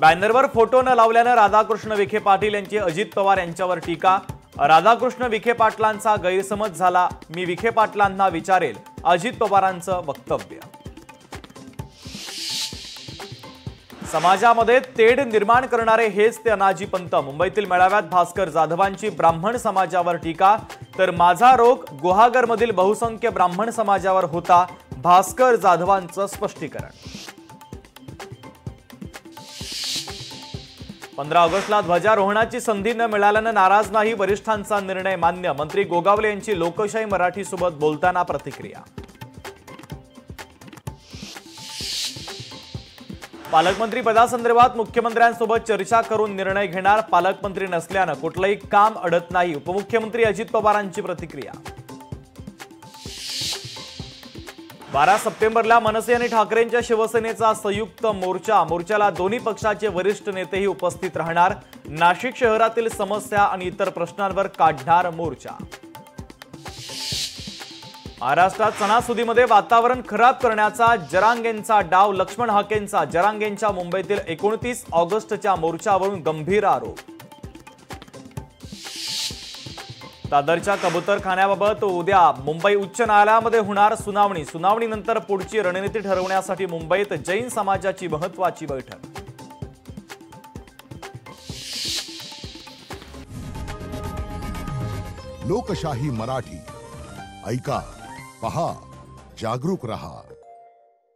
बॅनरवर photo न लावल्यानं राधाकृष्ण विखे पाटील यांची अजित पवार यांच्यावर टीका। राधाकृष्ण विखे पाटलांचा गैरसमज झाला, मी विखे पाटलांना विचारेल, अजित पवारांचं वक्तव्य। समाजामध्ये तेढ निर्माण करणारे हेच ते अनाजी पंत। मुंबईतील मेळाव्यात भास्कर जाधवांची ब्राह्मण समाजावर टीका, तर माझा रोग गुहागरमधील बहुसंख्य ब्राह्मण समाजावर होता, भास्कर जाधवांचं स्पष्टीकरण। 15 ऑगस्टला ध्वजारोहणाची संधी न मिळाल्यानं नाराज नाही, वरिष्ठांचा निर्णय मान्य। मंत्री गोगावले यांची लोकशाही मराठी सोबत बोलताना प्रतिक्रिया। पालकमंत्री पदासंदर्भात मुख्यमंत्र्यांसोबत चर्चा करून निर्णय घेणार, पालकमंत्री नसल्यानं कुठलंही काम अडत नाही, उपमुख्यमंत्री अजित पवारांची प्रतिक्रिया। 12 सप्टेंबरला मनसे आणि ठाकरेंच्या शिवसेनेचा संयुक्त मोर्चाला दोन्ही पक्षाचे वरिष्ठ नेतेही उपस्थित राहणार। नाशिक शहरातील समस्या आणि इतर प्रश्नांवर काढणार मोर्चा। महाराष्ट्रात सणासुदीमध्ये वातावरण खराब करण्याचा जरांगेंचा डाव, लक्ष्मण हाकेंचा जरांगेंच्या मुंबईतील 29 ऑगस्टच्या मोर्चावरून गंभीर आरोप। दादरच्या कबूतरखान्याबाबत उद्या मुंबई उच्च न्यायालयामध्ये होणार सुनावणी। सुनावणीनंतर पुढची रणनीती ठरवण्यासाठी मुंबईत जैन समाजाची महत्त्वाची बैठक। लोकशाही मराठी ऐका, पहा, जागरूक रहा।